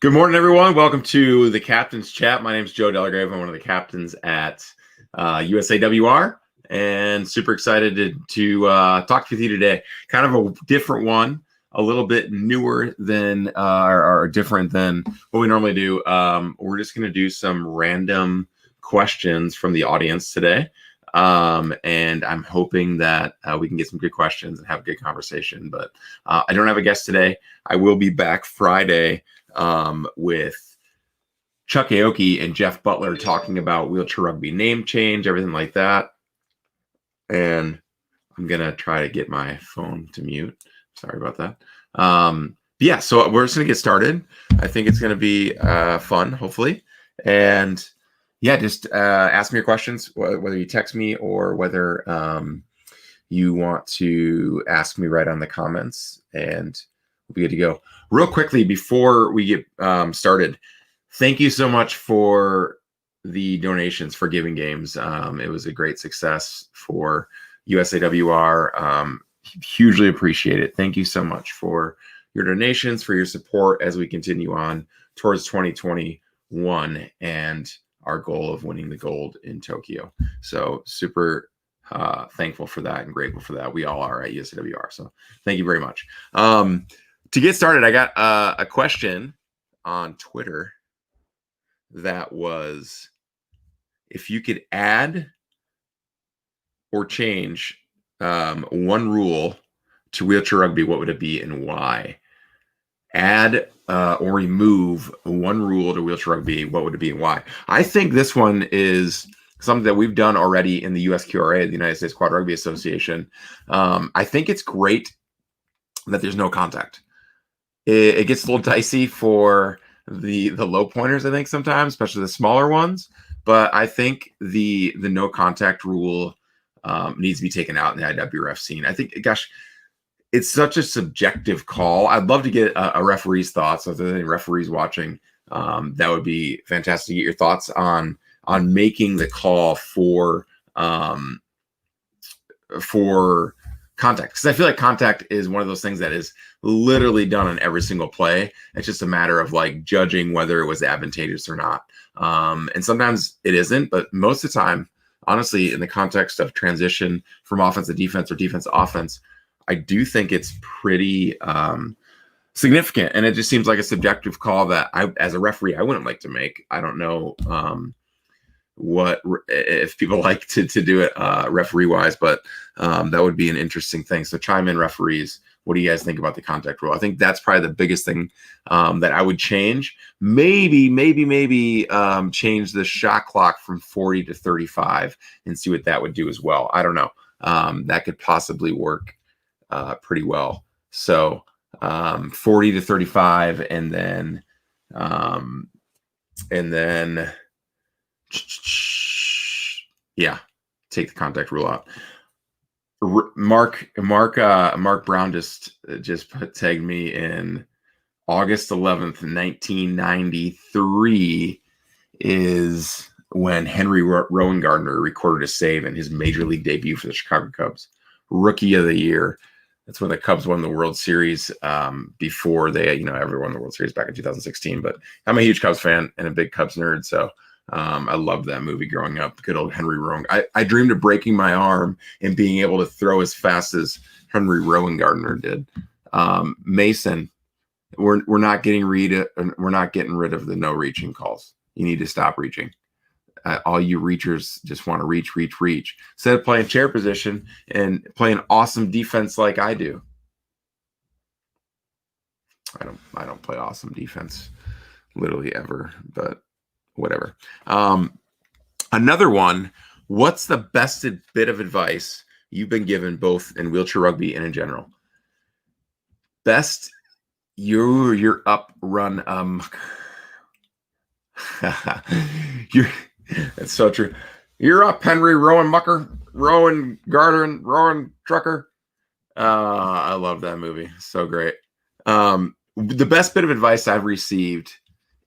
Good morning, everyone. Welcome to the Captain's Chat. My name is Joe Delagrave. I'm one of the captains at USAWR, and super excited to talk with you today. Kind of a different one, a little bit newer than or different than what we normally do. We're just going to do some random questions from the audience today. And I'm hoping that we can get some good questions and have a good conversation. But I don't have a guest today. I will be back Friday with Chuck Aoki and Jeff Butler talking about wheelchair rugby name change, everything like that. And I'm going to try to get my phone to mute. Sorry about that. Yeah, so we're just going to get started. I think it's going to be fun, hopefully. And yeah, just ask me your questions, whether you text me or whether you want to ask me right on the comments, and we'll be good to go. Real quickly, before we get started, thank you so much for the donations for Giving Games. It was a great success for USAWR. Hugely appreciate it. Thank you so much for your donations, for your support as we continue on towards 2021 and our goal of winning the gold in Tokyo. So super thankful for that and grateful for that. We all are at USAWR. So thank you very much. To get started, I got a question on Twitter that was, if you could add or change one rule to wheelchair rugby, what would it be and why? Add or remove one rule to wheelchair rugby, what would it be and why? I think this one is something that we've done already in the USQRA, the United States Quad Rugby Association. I think it's great that there's no contact. It gets a little dicey for the low pointers, I think, sometimes, especially the smaller ones. But I think the no contact rule needs to be taken out in the IWRF scene. I think, gosh, it's such a subjective call. I'd love to get a referee's thoughts. So if there's any referees watching, that would be fantastic to get your thoughts on making the call for contact, because I feel like contact is one of those things that is literally done on every single play. It's just a matter of like judging whether it was advantageous or not. And sometimes it isn't, but most of the time, honestly, in the context of transition from offense to defense or defense to offense, I do think it's pretty significant. And it just seems like a subjective call that I, as a referee, I wouldn't like to make. I don't know what if people like to do it referee wise, but that would be an interesting thing. So chime in, referees. What do you guys think about the contact rule? I think that's probably the biggest thing that I would change. Maybe change the shot clock from 40 to 35 and see what that would do as well. I don't know. That could possibly work pretty well. So 40 to 35, and then yeah, take the contact rule out. Mark Brown just tagged me in August 11th, 1993 is when Henry Rowan-Gardner recorded a save in his major league debut for the Chicago Cubs. Rookie of the year. That's when the Cubs won the World Series before they, everyone won the World Series back in 2016. But I'm a huge Cubs fan and a big Cubs nerd, so I loved that movie growing up. Good old Henry Rowan. I dreamed of breaking my arm and being able to throw as fast as Henry Rowan-Gardner did. Mason, we're not getting rid of the no reaching calls. You need to stop reaching. All you reachers just want to reach. Instead of playing chair position and playing awesome defense like I do. I don't play awesome defense literally ever, but whatever. Another one, what's the best bit of advice you've been given both in wheelchair rugby and in general? Best, you're up run. It's so true. You're up, Henry Rowan Mucker, Rowan Gardner, Rowan Trucker. I love that movie. So great. The best bit of advice I've received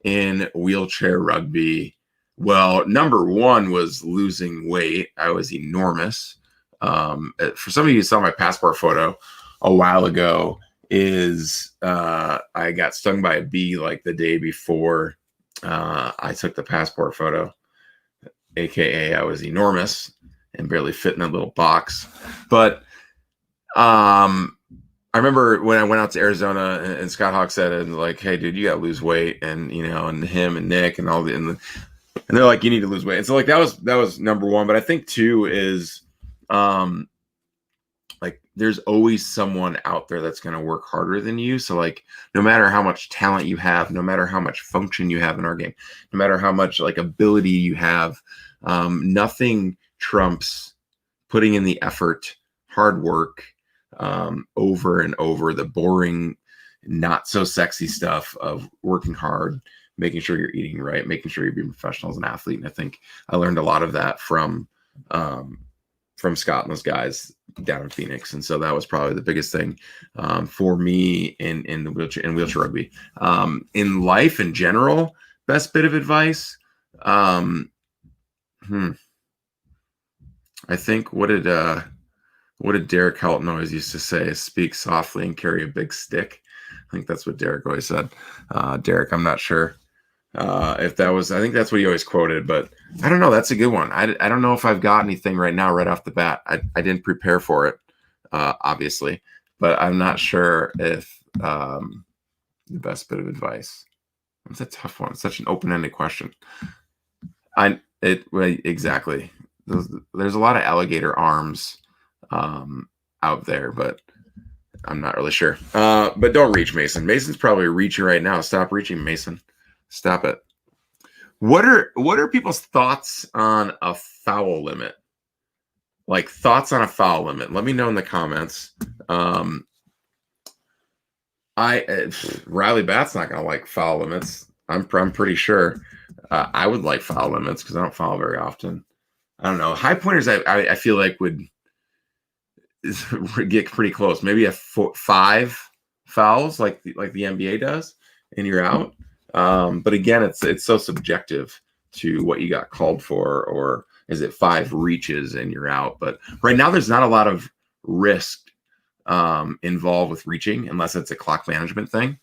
in wheelchair rugby, well, number one was losing weight. I was enormous. For some of you who saw my passport photo a while ago, is I got stung by a bee like the day before I took the passport photo, aka I was enormous and barely fit in a little box. But I remember when I went out to Arizona and Scott Hawk said it, and like, hey dude, you gotta lose weight, and and him and Nick and all and they're like, you need to lose weight. And so like that was number one. But I think two is like there's always someone out there that's gonna work harder than you. So like no matter how much talent you have, no matter how much function you have in our game, no matter how much like ability you have, nothing trumps putting in the effort, hard work, over and over, the boring, not so sexy stuff of working hard, making sure you're eating right, making sure you're being professional as an athlete. And I think I learned a lot of that from Scott and those guys down in Phoenix. And so that was probably the biggest thing for me in the wheelchair rugby. In life in general, best bit of advice. I think what did Derek Helton always used to say? Speak softly and carry a big stick. I think that's what Derek always said. Derek, I'm not sure if that was. I think that's what he always quoted, but I don't know. That's a good one. I don't know if I've got anything right now, right off the bat. I didn't prepare for it, obviously, but I'm not sure if the best bit of advice. It's a tough one. It's such an open-ended question. Exactly. There's a lot of alligator arms out there, but I'm not really sure. But don't reach, Mason. Mason's probably reaching right now. Stop reaching, Mason. Stop it. What are people's thoughts on a foul limit? Like thoughts on a foul limit? Let me know in the comments. Riley Bat's not gonna like foul limits. I'm pretty sure. I would like foul limits because I don't foul very often. I don't know. High pointers, I feel like would get pretty close. Maybe a 5 fouls like the NBA does, and you're out. But again, it's so subjective to what you got called for, or is it 5 reaches and you're out? But right now, there's not a lot of risk involved with reaching unless it's a clock management thing.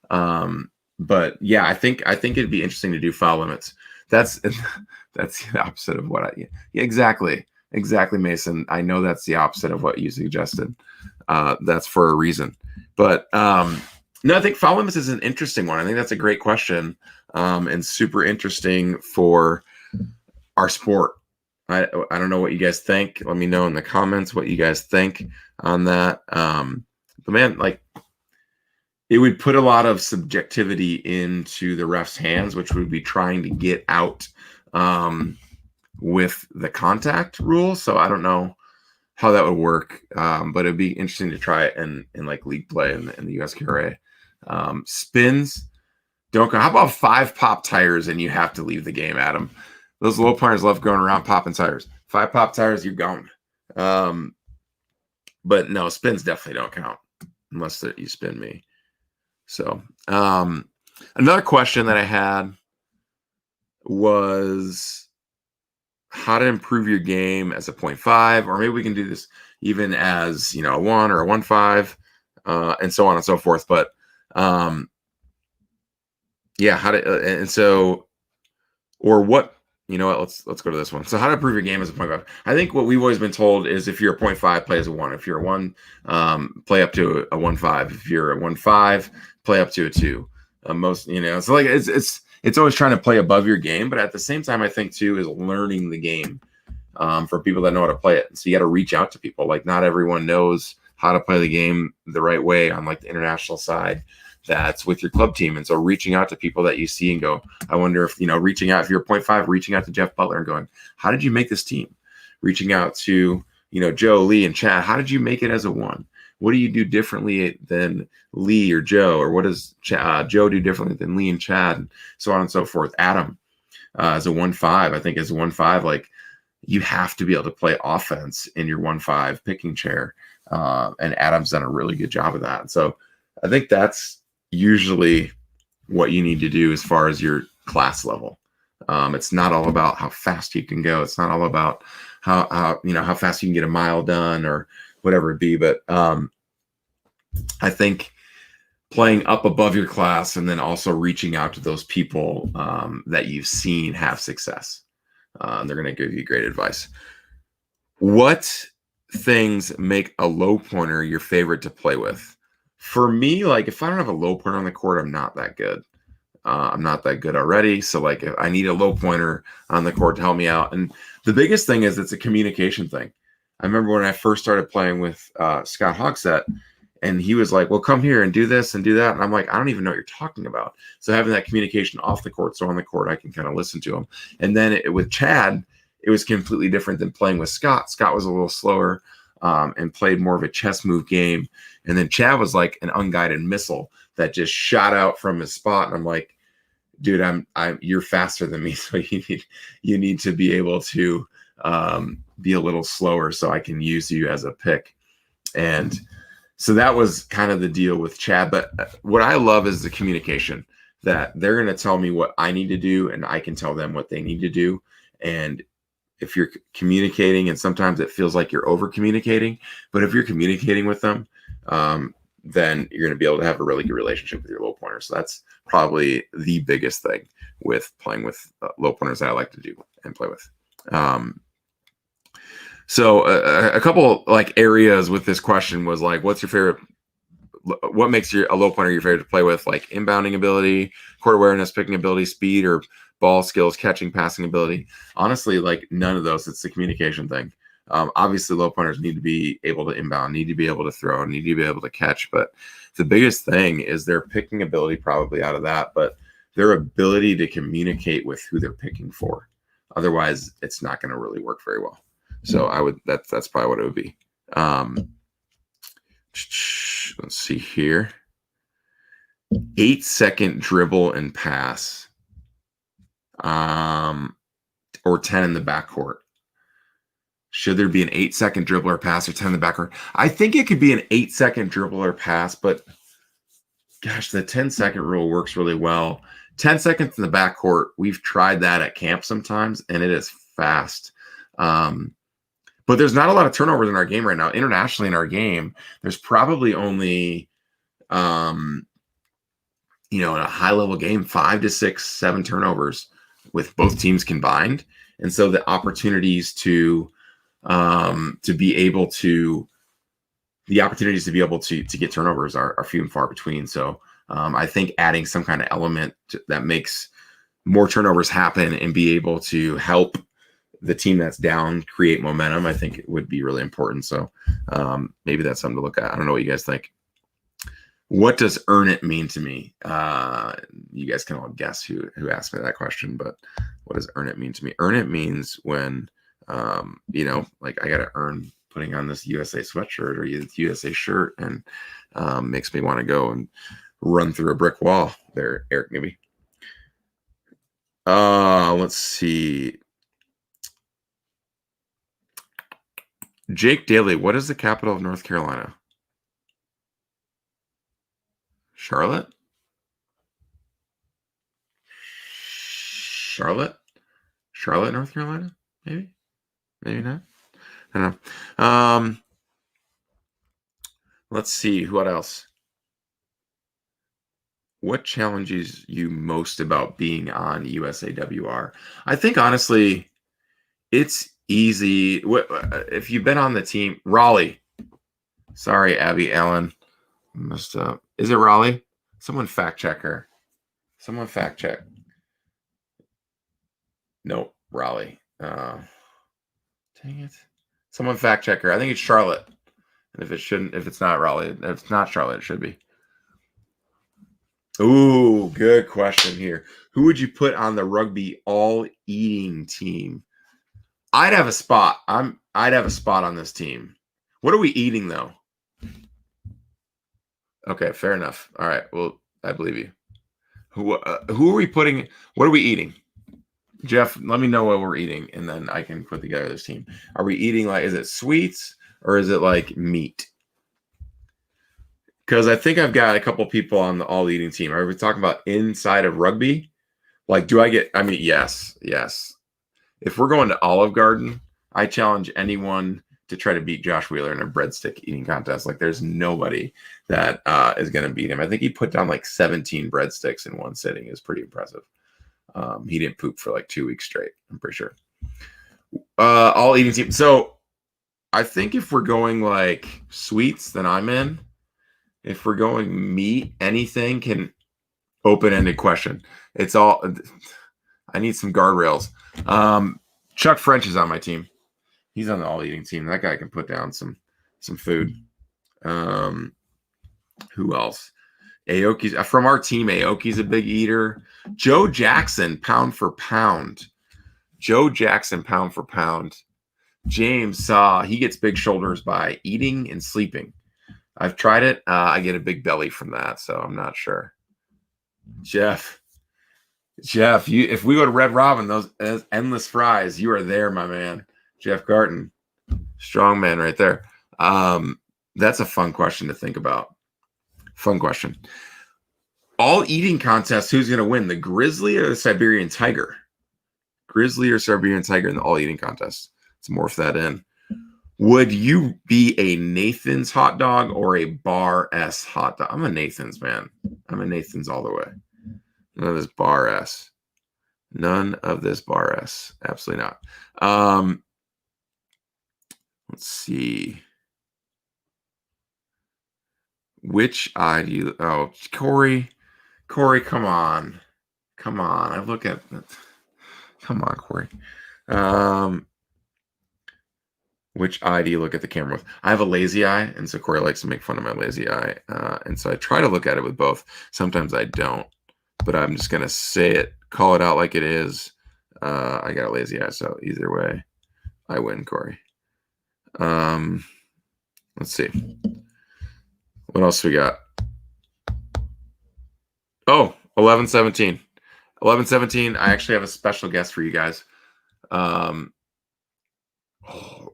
But yeah, I think it'd be interesting to do foul limits. That's the opposite of what exactly, Mason. I know that's the opposite of what you suggested. That's for a reason. But no, I think foul limits is an interesting one. I think that's a great question, and super interesting for our sport. I don't know what you guys think. Let me know in the comments what you guys think on that. But man, like, it would put a lot of subjectivity into the ref's hands, which would be trying to get out with the contact rule. So I don't know how that would work, but it'd be interesting to try it in like league play in the USQRA. Spins don't go. How about 5 pop tires and you have to leave the game, Adam? Those low players love going around popping tires. 5 pop tires, you're gone. But no, spins definitely don't count unless you spin me. So another question that I had was how to improve your game as a 0.5, or maybe we can do this even as, a 1 or a 1.5, and so on and so forth. But yeah, how to, and so, or what, let's go to this one. So how to improve your game as a 0.5. I think what we've always been told is if you're a 0.5, play as a 1. If you're a 1, play up to a 1.5. If you're a 1.5, play up to a 2. So like it's always trying to play above your game, but at the same time, I think too is learning the game for people that know how to play it. So you got to reach out to people. Like not everyone knows how to play the game the right way on like the international side that's with your club team. And so reaching out to people that you see and go, I wonder if, reaching out, if you're a 0.5, reaching out to Jeff Butler and going, how did you make this team? Reaching out to, Joe, Lee, and Chad, how did you make it as a 1? What do you do differently than Lee or Joe? Or what does Joe do differently than Lee and Chad? And so on and so forth. Adam, as a 1.5, I think as a 1.5, like you have to be able to play offense in your 1.5 picking chair. And Adam's done a really good job of that. So I think that's usually what you need to do as far as your class level. It's not all about how fast you can go. It's not all about how fast you can get a mile done or whatever it be. But I think playing up above your class, and then also reaching out to those people that you've seen have success. They're going to give you great advice. What things make a low pointer your favorite to play with? For me, like if I don't have a low pointer on the court, I'm not that good. I'm not that good already. So like if I need a low pointer on the court to help me out. And the biggest thing is it's a communication thing. I remember when I first started playing with Scott Hogsett, and he was like, well, come here and do this and do that. And I'm like, I don't even know what you're talking about. So having that communication off the court, so on the court, I can kind of listen to him. And then with Chad, it was completely different than playing with Scott. Scott was a little slower and played more of a chess move game. And then Chad was like an unguided missile that just shot out from his spot. And I'm like, dude, you're faster than me. So you need to be able to be a little slower so I can use you as a pick. And so that was kind of the deal with Chad. But what I love is the communication, that they're going to tell me what I need to do and I can tell them what they need to do. And if you're communicating, and sometimes it feels like you're over communicating, but if you're communicating with them, then you're going to be able to have a really good relationship with your low pointer. So that's probably the biggest thing with playing with low pointers that I like to do and play with. So a couple like areas with this question was like, what's your favorite? What makes a low pointer your favorite to play with? Like inbounding ability, court awareness, picking ability, speed, or ball skills, catching, passing ability. Honestly, like none of those. It's the communication thing. Obviously, low pointers need to be able to inbound, need to be able to throw, need to be able to catch. But the biggest thing is their picking ability, probably out of that, but their ability to communicate with who they're picking for. Otherwise, it's not going to really work very well. So that's probably what it would be. Let's see here. 8-second dribble and pass. Or 10 in the backcourt. Should there be an 8-second dribble or pass or 10 in the backcourt? I think it could be an 8-second dribble or pass, but gosh, the 10-second rule works really well. 10 seconds in the backcourt, we've tried that at camp sometimes, and it is fast. But there's not a lot of turnovers in our game right now. Internationally in our game, there's probably only, in a high-level game, 5 to 6, 7 turnovers with both teams combined. And so the opportunities to be able to get turnovers are few and far between. So I think adding some kind of element that makes more turnovers happen and be able to help the team that's down create momentum, I think it would be really important. So maybe that's something to look at. I don't know what you guys think. What does earn it mean to me? You guys can all guess who asked me that question, but what does earn it mean to me? Earn it means when, like I got to earn putting on this USA sweatshirt or USA shirt, and makes me want to go and run through a brick wall there, Eric, maybe. Let's see. Jake Daly, what is the capital of North Carolina? Charlotte? Charlotte, North Carolina? Maybe not. I don't know. Let's see. What else? What challenges you most about being on USAWR? I think, honestly, it's easy. If you've been on the team, Raleigh. Sorry, Abby Allen. Messed up. Is it Raleigh? Someone fact check her. Someone fact check. Nope, Raleigh. Dang it. Someone fact check her. I think it's Charlotte. And if it's not Raleigh, if it's not Charlotte, it should be. Ooh, good question here. Who would you put on the rugby all-eating team? I'd have a spot. I'd have a spot on this team. What are we eating, though? Okay, fair enough. All right. Well, I believe you. Who are we putting? What are we eating? Jeff, let me know what we're eating, and then I can put together this team. Are we eating is it sweets or is it like meat? Because I think I've got a couple people on the all-eating team. Are we talking about inside of rugby? Yes. If we're going to Olive Garden, I challenge anyone to try to beat Josh Wheeler in a breadstick eating contest. Like there's nobody that is going to beat him. I think he put down like 17 breadsticks in one sitting. It was pretty impressive. He didn't poop for like 2 weeks straight, I'm pretty sure. All eating team. So I think if we're going like sweets, then I'm in. If we're going meat, anything can open-ended question. It's all, I need some guardrails. Chuck French is on my team. He's on the all eating team. That guy can put down some food. Who else? Aoki's from our team. Aoki's a big eater. Joe Jackson, pound for pound. Joe Jackson, pound for pound. James he gets big shoulders by eating and sleeping. I've tried it. I get a big belly from that, so I'm not sure. Jeff, if we go to Red Robin, those endless fries, you are there, my man. Jeff Garton, strong man right there. That's a fun question to think about. Fun question. All eating contests, who's going to win, the grizzly or the Siberian tiger? Grizzly or Siberian tiger in the all eating contest? Let's morph that in. Would you be a Nathan's hot dog or a Bar S hot dog? I'm a Nathan's, man. I'm a Nathan's all the way. None of this Bar S. None of this Bar S. Absolutely not. Let's see. Which eye do you... Oh, Corey, come on. Come on. I look at... Come on, Corey. Which eye do you look at the camera with? I have a lazy eye, and so Corey likes to make fun of my lazy eye. And so I try to look at it with both. Sometimes I don't. But I'm just going to say it, call it out like it is. I got a lazy eye, so either way, I win, Corey. Let's see. What else we got? Oh, 11:17. 11:17. I actually have a special guest for you guys.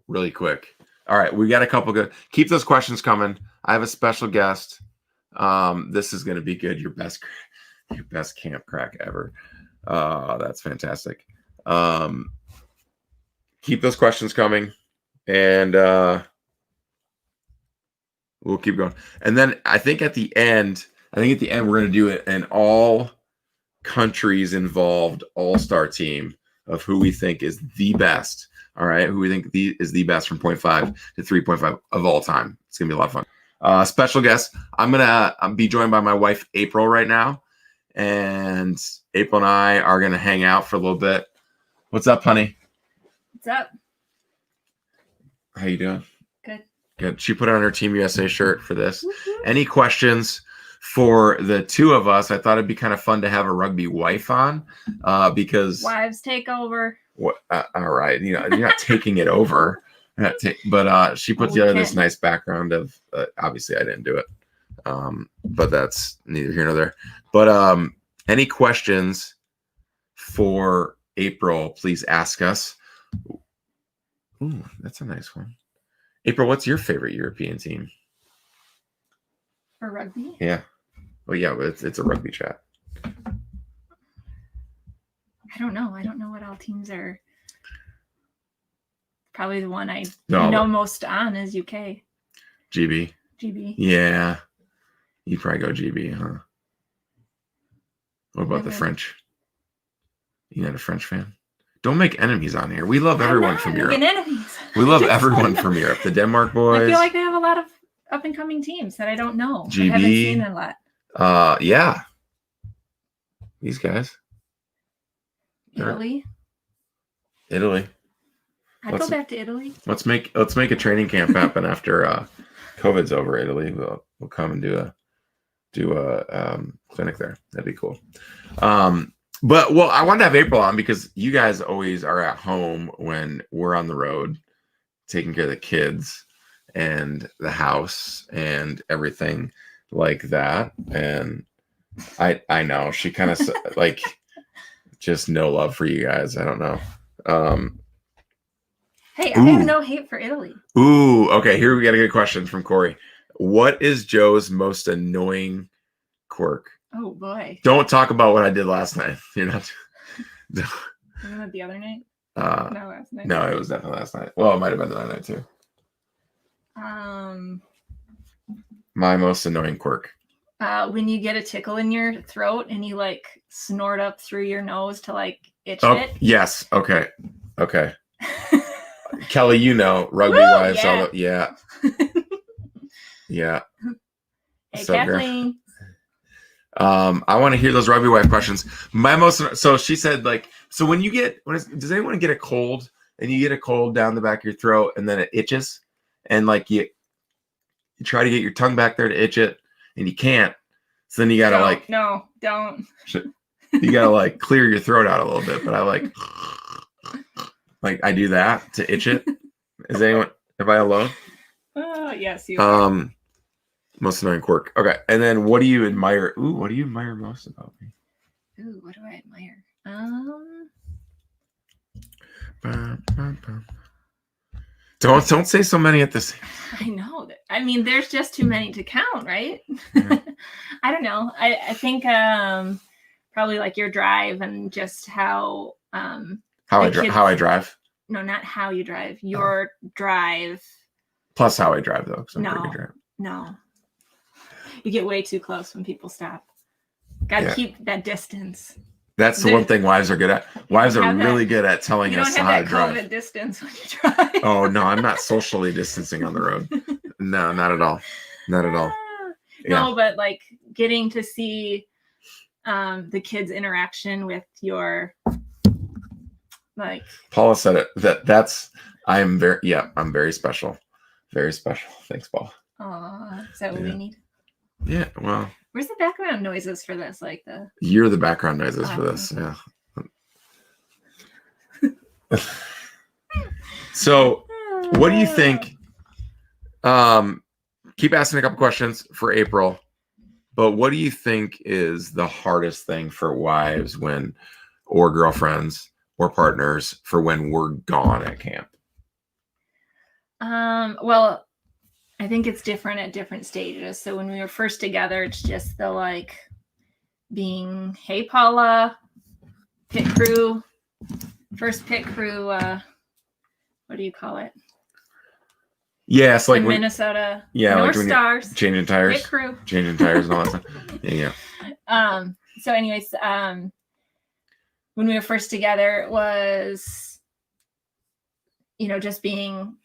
Really quick. All right, we got a couple good. Keep those questions coming. I have a special guest. This is going to be good. Your best camp crack ever. That's fantastic. Keep those questions coming, and we'll keep going. And then I think at the end, we're going to do it an all countries involved all-star team of who we think is the best. All right, who we think is the best from 0.5 to 3.5 of all time. It's going to be a lot of fun. Special guest. I'm going to be joined by my wife, April, right now. And April and I are going to hang out for a little bit. What's up, honey? What's up? How you doing? Good. She put on her Team USA shirt for this. Mm-hmm. Any questions for the two of us? I thought it'd be kind of fun to have a rugby wife on because... Wives take over. What? All right. You know, you're not taking it over. But she put together this nice background of... obviously, I didn't do it. But that's neither here nor there. But any questions for April, please ask us. Ooh, that's a nice one. April, what's your favorite European team? For rugby? Yeah. Well, yeah, but it's a rugby chat. I don't know. I don't know what all teams are. Probably the one I know most on is UK. GB. Yeah. You'd probably go GB, huh? What about the French? You're not a French fan? Don't make enemies on here. We love everyone from Europe. Enemies. We love everyone from Europe. The Denmark boys. I feel like they have a lot of up and coming teams that I don't know. GB. I haven't seen a lot. Yeah. These guys. Italy. I'd go back to Italy. Let's make a training camp happen after COVID's over. Italy. We'll come and do a clinic there. That'd be cool. But I wanted to have April on because you guys always are at home when we're on the road, taking care of the kids and the house and everything like that. And I know she kind of like just no love for you guys. I don't know. Hey, I have no hate for Italy. Ooh, okay. Here we got a good question from Corey. What is Joe's most annoying quirk? Oh boy! Don't talk about what I did last night. You're not. Wasn't it the other night? No, last night. No, it was definitely last night. Well, it might have been the other night too. My most annoying quirk. When you get a tickle in your throat and you like snort up through your nose to like itch it. Yes. Okay. Kelly, Rugby Wives. Yeah. Yeah. Hey, So, Kathleen. I want to hear those Rugby Wife questions. So she said, like, so when does anyone get a cold and you get a cold down the back of your throat and then it itches and like you try to get your tongue back there to itch it and you can't. So then you gotta don't. You gotta like clear your throat out a little bit. But I like I do that to itch it. Am I alone? Yes, you are. Most annoying quirk. Okay. And then what do you admire? Ooh, what do you admire most about me? Ooh, what do I admire? Don't say so many at the same time. I know. I mean, there's just too many to count, right? Mm-hmm. I don't know. I think probably like your drive and just how I drive. No, not how you drive. Your drive. Plus how I drive though. No. You get way too close when people stop. Got to keep that distance. That's the one thing wives are good at. Wives are really good at telling us how to drive. You don't have that COVID distance when you drive. Oh, no, I'm not socially distancing on the road. No, not at all. Not at all. No, but like getting to see the kids' interaction with your like. Paula said it. I'm very special. Very special. Thanks, Paul. Is that what we need? Yeah, well. Where's the background noises for this? You're the background noises for this, yeah. So, what do you think? Keep asking a couple questions for April, but what do you think is the hardest thing for wives or girlfriends or partners for when we're gone at camp? Well, I think it's different at different stages. So when we were first together, it's just the like being, hey, Paula, pit crew, first pit crew. What do you call it? Yeah, it's like Minnesota. Yeah, North Stars. Changing tires. Pit crew. Changing tires and all that stuff. Yeah. So anyways, when we were first together, it was, just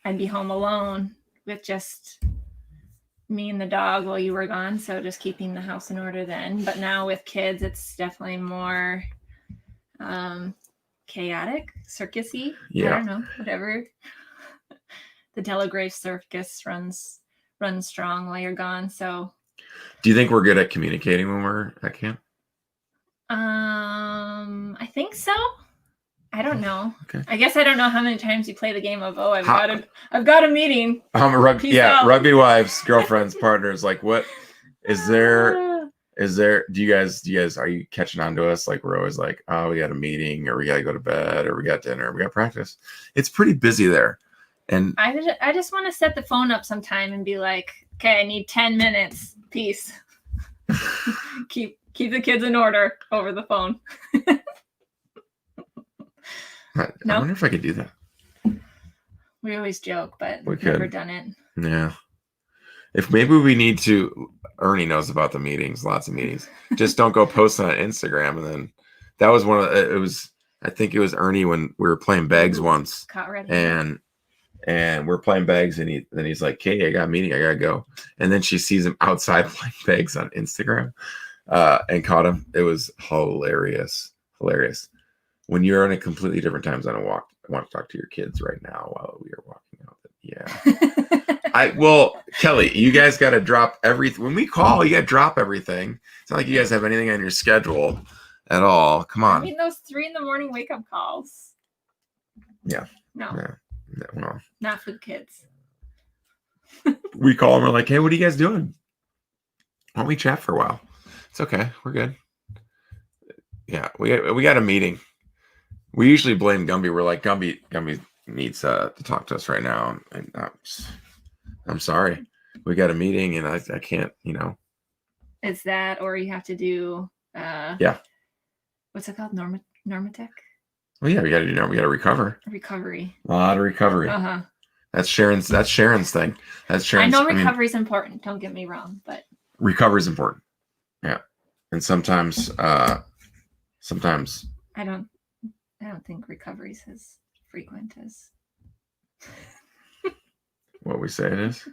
I'd be home alone with just me and the dog while you were gone. So just keeping the house in order then. But now with kids, it's definitely more chaotic, circusy. Yeah. I don't know, whatever. The Telegraph Circus runs strong while you're gone. So do you think we're good at communicating when we're at camp? I think so. I don't know. Okay. I guess I don't know how many times you play the game of I've got a meeting. Rugby Wives, girlfriends, partners. Like, what is there? Do you guys are you catching on to us? Like, we're always like, oh, we got a meeting, or we got to go to bed, or we got dinner, or we got practice. It's pretty busy there, and I just want to set the phone up sometime and be like, okay, I need 10 minutes. Peace. keep the kids in order over the phone. I wonder if I could do that. We always joke, but we we've never done it. Yeah. If maybe we need to, Ernie knows about the meetings, lots of meetings. Just don't go post on Instagram. And then that was I think it was Ernie when we were playing bags once. Caught ready. And we're playing bags and he's like, hey, I got a meeting, I gotta go. And then she sees him outside playing bags on Instagram and caught him. It was hilarious. When you're in a completely different time zone, I want to talk to your kids right now while we are walking out. Yeah. Kelly, you guys got to drop everything. When we call, you got to drop everything. It's not like you guys have anything on your schedule at all. Come on. I mean, those 3 a.m. wake up calls. Yeah. No. Yeah. Well, not for the kids. We call them. We're like, hey, what are you guys doing? Why don't we chat for a while? It's okay. We're good. Yeah. We got a meeting. We usually blame Gumby. We're like, Gumby needs to talk to us right now. And I'm sorry. We got a meeting and I can't, It's that, or you have to do, what's it called? Normatec? Well, yeah, we got to recover. Recovery. A lot of recovery. Uh-huh. That's Sharon's thing. That's Sharon's. I know recovery is important. Don't get me wrong, but recovery is important. Yeah, and sometimes I don't think recovery is as frequent as what we say it is.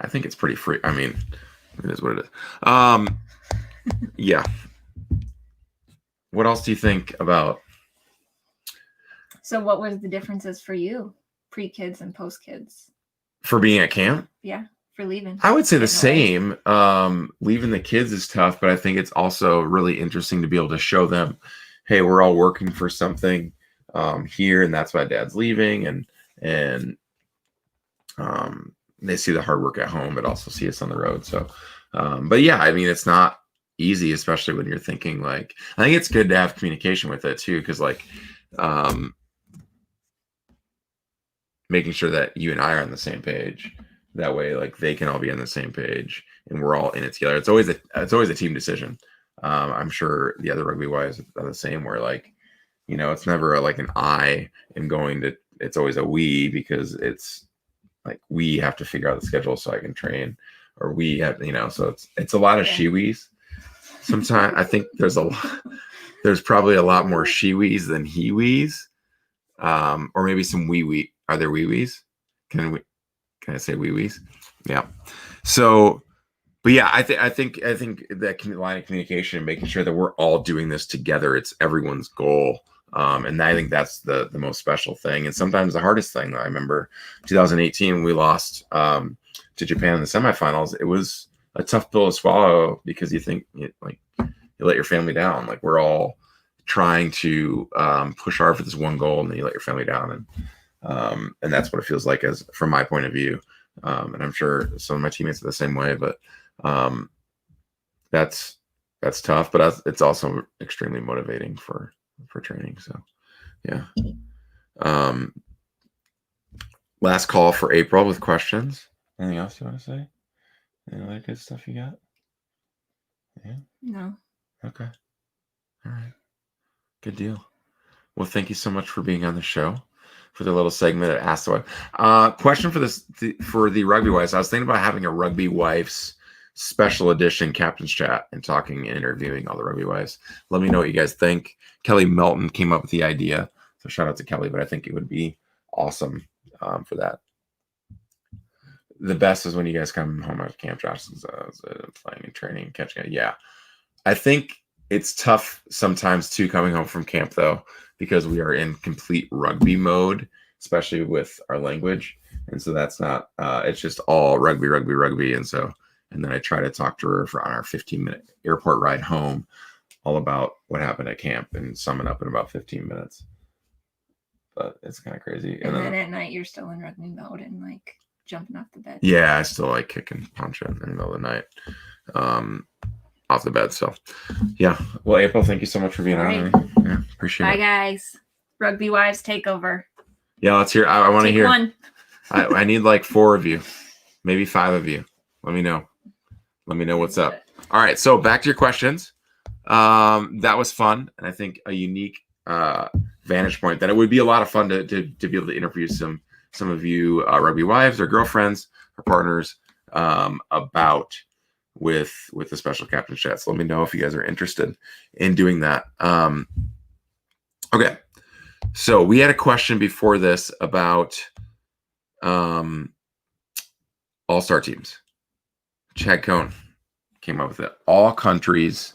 I think it's pretty free. I mean, it is what it is. Yeah. What else do you think about? So what was the differences for you, pre-kids and post-kids? For being at camp? Yeah, for leaving. I would say the same. Leaving the kids is tough, but I think it's also really interesting to be able to show them, hey, we're all working for something here, and that's why Dad's leaving, and they see the hard work at home, but also see us on the road. So, but yeah, I mean, it's not easy, especially when you're thinking like, I think it's good to have communication with it too, because like making sure that you and I are on the same page. That way, like they can all be on the same page, and we're all in it together. It's always a team decision. I'm sure the other Rugby Wives are the same. Where like, it's never like an I am going to. It's always a we, because it's like we have to figure out the schedule so I can train, or we have, So it's a lot of she-we's. Sometimes I think there's probably a lot more she-we's than he-we's, or maybe some we. Are there we-we's? Can I say wee-wees? Yeah. So, but yeah, I think that line of communication and making sure that we're all doing this together, it's everyone's goal. And I think that's the most special thing. And sometimes the hardest thing. I remember 2018, we lost to Japan in the semifinals. It was a tough pill to swallow, because you think you let your family down. Like, we're all trying to push hard for this one goal, and then you let your family down. And that's what it feels like, as from my point of view. And I'm sure some of my teammates are the same way, but that's tough, but it's also extremely motivating for training. So yeah. Last call for April with questions. Anything else you want to say? Any other good stuff you got? Yeah. No. Okay. All right. Good deal. Well, thank you so much for being on the show, for the little segment of Ask the Wife. Question for the Rugby Wives. I was thinking about having a Rugby Wives special edition captain's chat and talking and interviewing all the Rugby Wives. Let me know what you guys think. Kelly Melton came up with the idea, so shout out to Kelly, but I think it would be awesome for that. The best is when you guys come home after camp. Josh is playing and training, catching it. Yeah. I think it's tough sometimes too, coming home from camp though, because we are in complete rugby mode, especially with our language. And so that's not, it's just all rugby. And then I try to talk to her on our 15-minute airport ride home, all about what happened at camp, and sum it up in about 15 minutes. But it's kind of crazy. And then at night, you're still in rugby mode and like jumping off the bed. Yeah, I still like kick and punch in the middle of the night. Off the bed. So yeah. Well, April, thank you so much for being on. Yeah, appreciate it. Bye guys. Rugby Wives takeover. Yeah, let's hear. I want to hear. One. I need like 4 of you, maybe 5 of you. Let me know what's up. All right, so back to your questions. That was fun, and I think a unique vantage point. That it would be a lot of fun to be able to interview some of you Rugby Wives or girlfriends or partners about with the special captain chat. So let me know if you guys are interested in doing that. Okay, so we had a question before this about all-star teams. Chad Cohn came up with it. All countries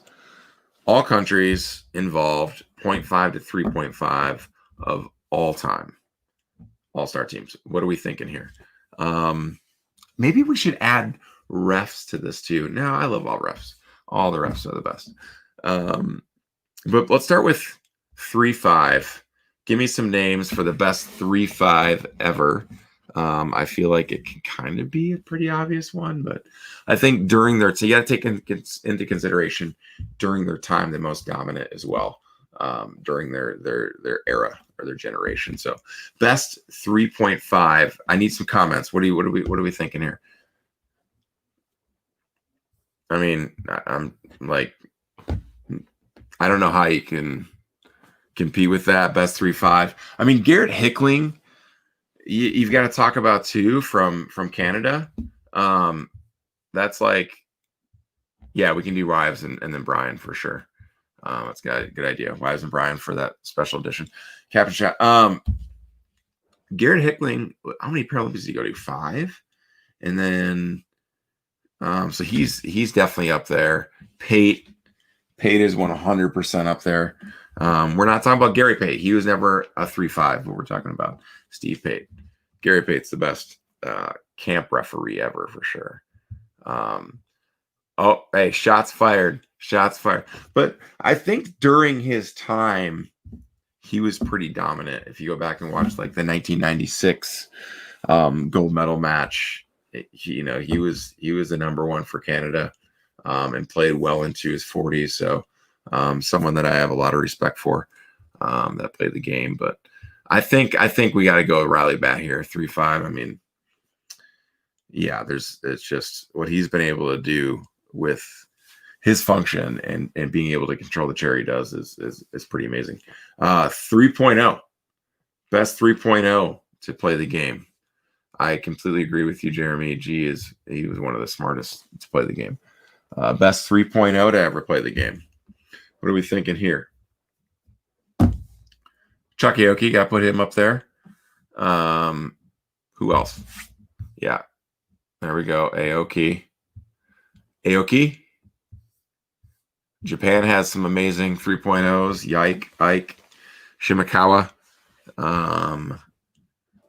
involved 0.5 to 3.5 of all time all-star teams. What are we thinking here? Maybe we should add refs to this too. No, I love all refs. All the refs are the best. But let's start with 3-5. Give me some names for the best 3-5 ever. I feel like it can kind of be a pretty obvious one, but I think so you got to take into consideration during their time, the most dominant as well, during their era or their generation. So best 3.5. I need some comments. What are we thinking here? I mean, I'm like, I don't know how you can compete with that. Best 3-5. I mean, Garrett Hickling you've got to talk about too from Canada. That's like, yeah, we can do Wives and then Brian for sure. That's got a good idea. Wives and Brian for that special edition. Captain Shot. Garrett Hickling, how many Paralympics did he go to? 5? And then so he's definitely up there. Pate is 100% up there. We're not talking about Gary Pate. He was never a 3.5. What we're talking about, Steve Pate. Gary Pate's the best camp referee ever for sure. Oh, hey, shots fired. Shots fired. But I think during his time, he was pretty dominant. If you go back and watch like the 1996 gold medal match, he was the number one for Canada, and played well into his 40s. So someone that I have a lot of respect for, that played the game. But I think we got to go Riley Bat here, 3.5. I mean, yeah, it's just what he's been able to do with his function and being able to control the chair he does is pretty amazing. 3.0, best 3.0 to play the game. I completely agree with you, Jeremy. He was one of the smartest to play the game. Best 3.0 to ever play the game. What are we thinking here? Chuck Aoki, got to put him up there. Who else? Yeah, there we go. Aoki. Japan has some amazing 3.0s. Ike, Shimakawa.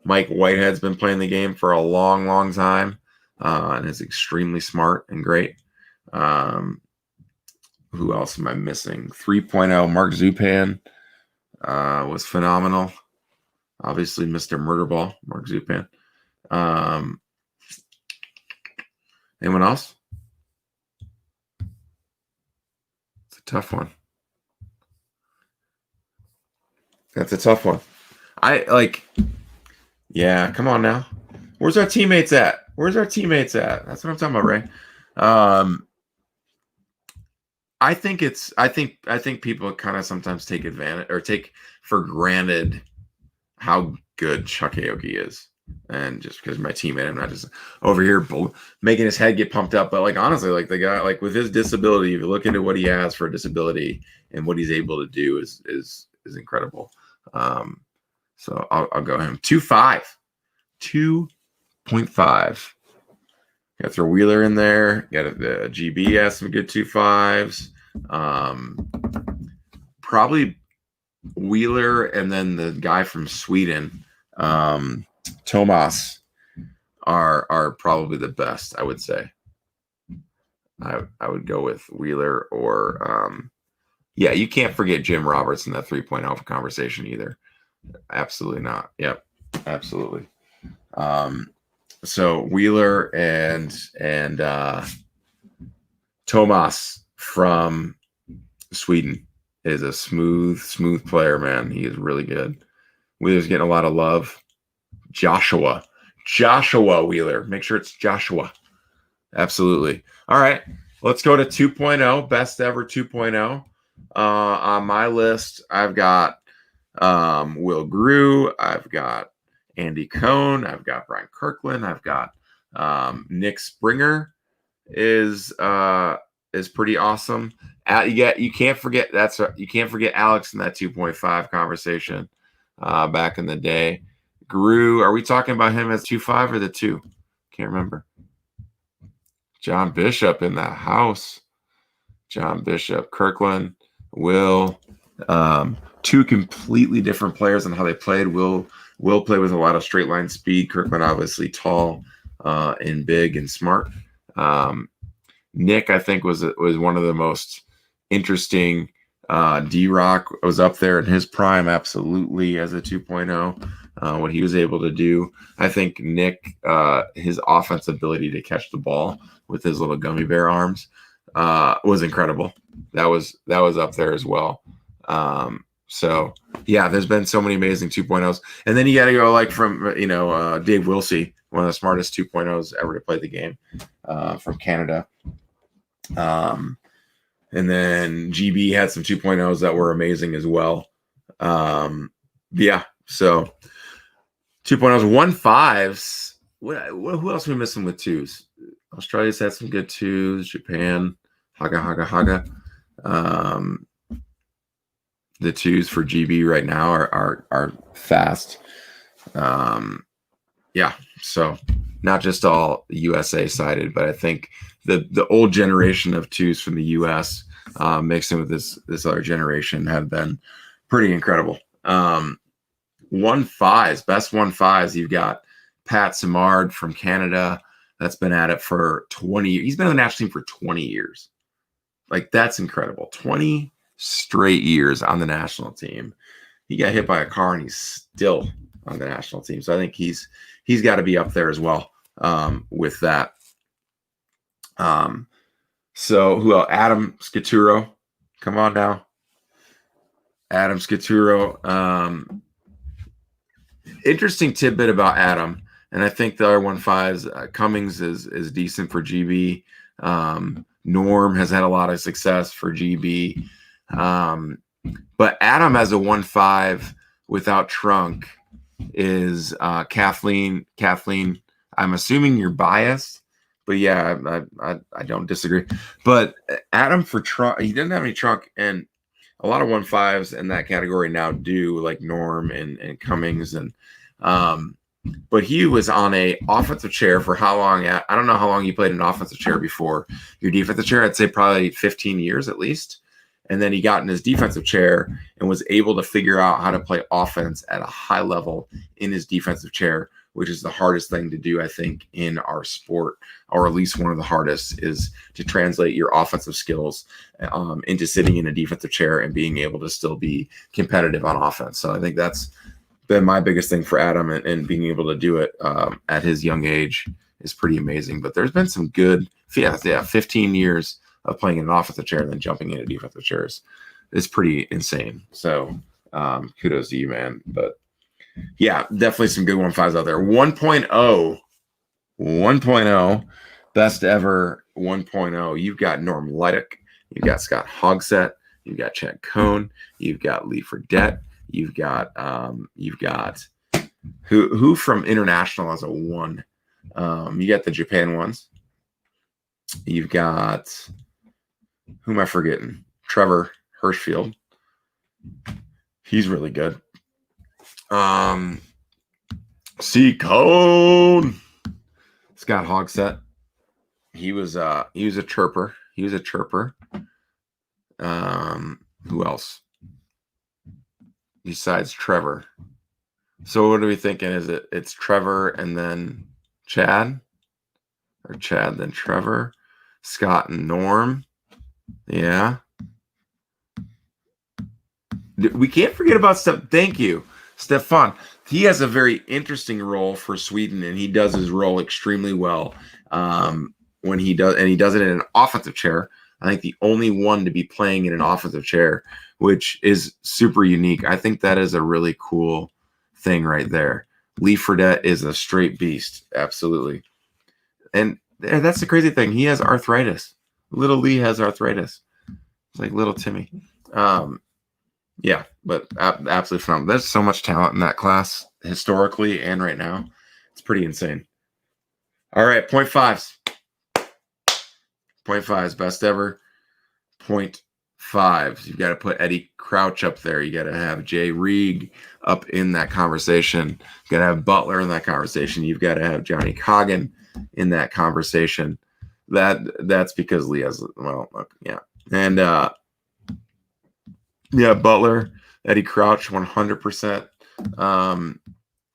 Mike Whitehead's been playing the game for a long, long time, and is extremely smart and great. Who else am I missing? 3.0, Mark Zupan was phenomenal. Obviously, Mr. Murderball, Mark Zupan. Anyone else? It's a tough one. That's a tough one. Yeah, come on now. Where's our teammates at? That's what I'm talking about, Ray. I think people kind of sometimes take advantage or take for granted how good Chuck Aoki is. And just because my teammate, I'm not just over here making his head get pumped up. But like, honestly, like the guy, like with his disability, if you look into what he has for a disability and what he's able to do is incredible. So I'll go him 2.5. 2.5. Got to throw Wheeler in there. Got the GB has some good 2.5s. Probably Wheeler and then the guy from Sweden, Tomas, are probably the best. I would say. I would go with Wheeler or yeah. You can't forget Jim Roberts in that 3.0 conversation either. Absolutely not. Yep, absolutely. So Wheeler and Tomas from Sweden is a smooth player, man. He is really good. Wheeler's getting a lot of love. Joshua Wheeler. Make sure it's Joshua. Absolutely. All right. Let's go to 2.0. Best ever 2.0. On my list, I've got Will Grew. I've got Andy Cohn. I've got Brian Kirkland. I've got Nick Springer is pretty awesome. You can't forget you can't forget Alex in that 2.5 conversation back in the day. Grew, are we talking about him as 2.5 or the 2? Can't remember. John Bishop in the house. John Bishop, Kirkland, Will. 2 completely different players and how they played. Will play with a lot of straight line speed. Kirkland obviously tall and big and smart. Nick, I think, was one of the most interesting. D-Rock was up there in his prime, absolutely, as a 2.0. What he was able to do. I think Nick, his offensive ability to catch the ball with his little gummy bear arms was incredible. That was up there as well. So yeah, there's been so many amazing 2.0s, and then you got to go like from Dave Wilsey, one of the smartest 2.0s ever to play the game, from Canada. And then GB had some 2.0s that were amazing as well. Yeah, so 2.0s, 1.5s. Who else are we missing with twos? Australia's had some good twos. Japan, Haga. The twos for GB right now are fast. Yeah, so not just all USA sided, but I think the old generation of twos from the US mixed in with this other generation have been pretty incredible. 1.5s, best 1.5s. You've got Pat Simard from Canada that's been at it for 20 years. He's been on the national team for 20 years. Like, that's incredible. 20 straight years on the national team. He got hit by a car and he's still on the national team. So I think he's got to be up there as well with that. So who else? Adam Scaturo. Come on now. Adam Scaturo. Interesting tidbit about Adam. And I think the other 1.5s, Cummings is decent for GB. Norm has had a lot of success for GB. But Adam as a 1.5 without trunk is Kathleen. Kathleen, I'm assuming you're biased, but yeah, I don't disagree. But Adam for trunk, he didn't have any trunk, and a lot of 1.5s in that category now do, like Norm and Cummings, and but he was on a offensive chair for how long? I don't know how long he played an offensive chair before your defensive chair. I'd say probably 15 years at least. And then he got in his defensive chair and was able to figure out how to play offense at a high level in his defensive chair, which is the hardest thing to do, I think, in our sport, or at least one of the hardest, is to translate your offensive skills into sitting in a defensive chair and being able to still be competitive on offense. So I think that's been my biggest thing for Adam, and being able to do it at his young age is pretty amazing. But there's been some good, 15 years of playing in an offensive chair and then jumping into defensive chairs is pretty insane. So kudos to you, man. But yeah, definitely some good 1.5s out there. 1.0, best ever 1.0. You've got Norm Leidick, you've got Scott Hogsett, you've got Chad Cohn, you've got Lee Fredette, you've got who from international as a 1. You got the Japan ones. You've got, who am I forgetting? Trevor Hirschfield. He's really good. C. Cone. Scott Hogsett. He was a chirper. Who else? Besides Trevor. So what are we thinking? It's Trevor and then Chad? Or Chad then Trevor? Scott and Norm? Yeah. We can't forget about Thank you, Stefan. He has a very interesting role for Sweden, and he does his role extremely well. When he does, and he does it in an offensive chair. I think the only one to be playing in an offensive chair, which is super unique. I think that is a really cool thing right there. Lee Fredette is a straight beast, absolutely. And that's the crazy thing. He has arthritis. Little Lee has arthritis. It's like little Timmy. Yeah, but absolutely phenomenal. There's so much talent in that class historically and right now. It's pretty insane. All right, 0.5s. 0.5s, best ever. 0.5s. You've got to put Eddie Crouch up there. You got to have Jay Reig up in that conversation. You got to have Butler in that conversation. You've got to have Johnny Coggin in that conversation. That's because Lee has, well, yeah. And yeah, Butler, Eddie Crouch, 100%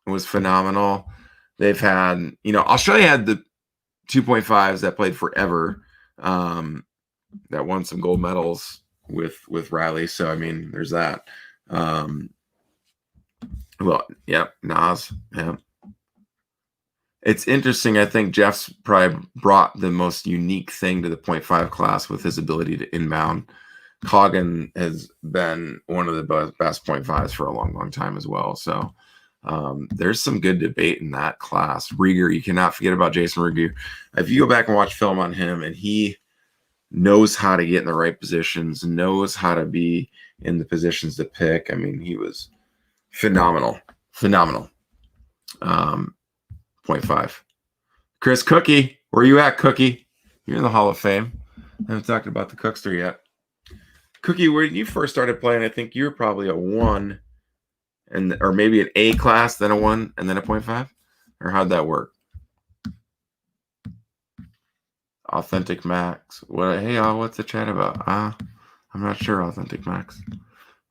was phenomenal. They've had, Australia had the 2.5s that played forever, that won some gold medals with Riley. So, I mean, there's that. Well, yeah, Nas. Yeah. It's interesting. I think Jeff's probably brought the most unique thing to the 0.5 class with his ability to inbound. Coggin has been one of the best 0.5s for a long, long time as well. So there's some good debate in that class. Rieger, you cannot forget about Jason Rieger. If you go back and watch film on him, and he knows how to get in the right positions, knows how to be in the positions to pick. I mean, he was phenomenal. 0.5. Chris Cookie, where you at, Cookie? You're in the Hall of Fame. I haven't talked about the Cookster yet. Cookie, when you first started playing, I think you were probably a 1, or maybe an A class, then a 1, and then a 0.5? Or how'd that work? Authentic Max. What? Hey, what's the chat about? I'm not sure, Authentic Max.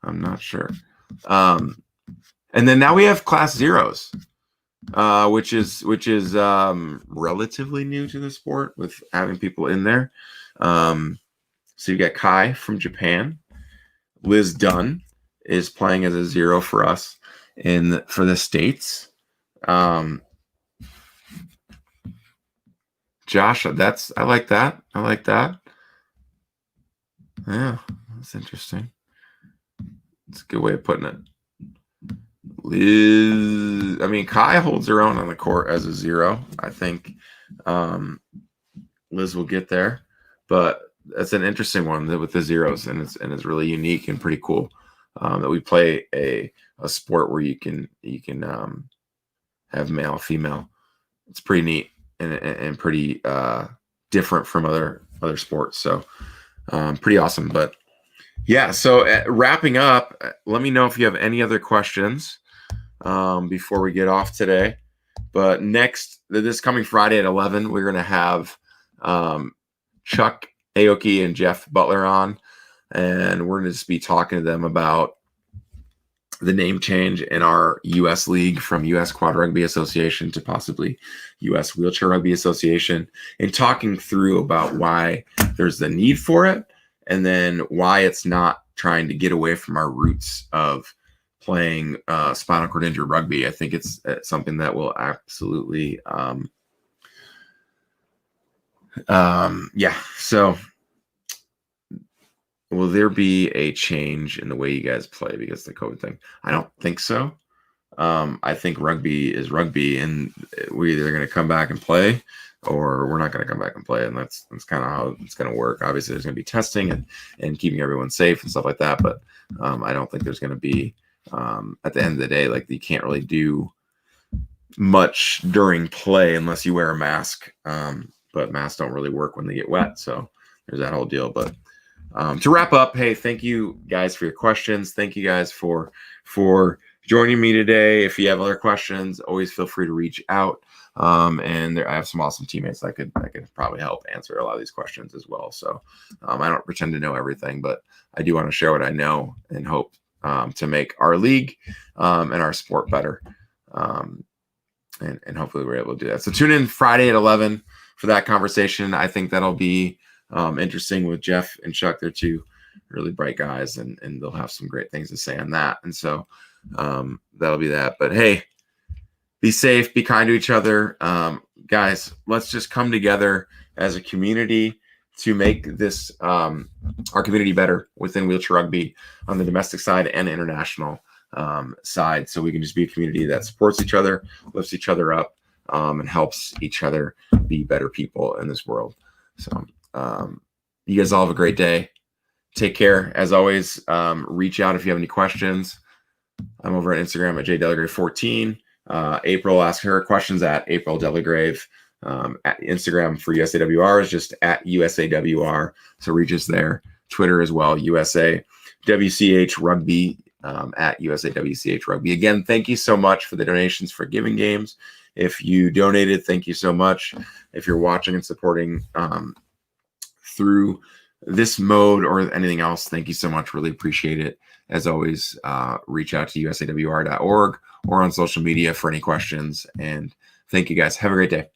I'm not sure. And then now we have class zeros, which is relatively new to the sport with having people in there. So you got Kai from Japan. Liz Dunn is playing as a 0 for us for the States. Josh, I like that. I like that. Yeah, that's interesting. It's a good way of putting it. Liz, Kai holds her own on the court as a 0. I think Liz will get there, but that's an interesting one with the zeros, and it's really unique and pretty cool that we play a sport where you can have male, female. It's pretty neat and pretty different from other sports. So pretty awesome. But yeah, so wrapping up, let me know if you have any other questions before we get off today. But this coming Friday at 11, we're going to have Chuck Aoki and Jeff Butler on, and we're going to just be talking to them about the name change in our U.S. league from U.S. Quad Rugby Association to possibly U.S. Wheelchair Rugby Association, and talking through about why there's the need for it, and then why it's not trying to get away from our roots of playing spinal cord injury rugby. I think it's something that will absolutely so will there be a change in the way you guys play because of the COVID thing? I don't think so. I think rugby is rugby, and we're either going to come back and play or we're not going to come back and play. And that's kind of how it's going to work. Obviously, there's going to be testing and keeping everyone safe and stuff like that. But I don't think there's going to be, at the end of the day, like you can't really do much during play unless you wear a mask. But masks don't really work when they get wet. So there's that whole deal. But to wrap up, hey, thank you guys for your questions. Thank you guys for joining me today. If you have other questions, always feel free to reach out. And I have some awesome teammates that could probably help answer a lot of these questions as well. So I don't pretend to know everything, but I do want to share what I know and hope to make our league and our sport better. And hopefully we're able to do that. So tune in Friday at 11 for that conversation. I think that'll be interesting with Jeff and Chuck. They're two really bright guys, and they'll have some great things to say on that. And so that'll be that. But hey, be safe, be kind to each other. Guys, let's just come together as a community to make this our community better within wheelchair rugby on the domestic side and international side, so we can just be a community that supports each other, lifts each other up, and helps each other be better people in this world. So you guys all have a great day. Take care. As always, reach out if you have any questions. I'm over at Instagram at jdelagrave14. April, ask her questions at April Delagrave. At Instagram for USAWR is just at USAWR. So reach us there. Twitter as well, USA WCH Rugby, at USAWCH Rugby. Again, thank you so much for the donations for Giving Games. If you donated, thank you so much. If you're watching and supporting through this mode or anything else, thank you so much. Really appreciate it. As always, reach out to USAWR.org or on social media for any questions. And thank you guys. Have a great day.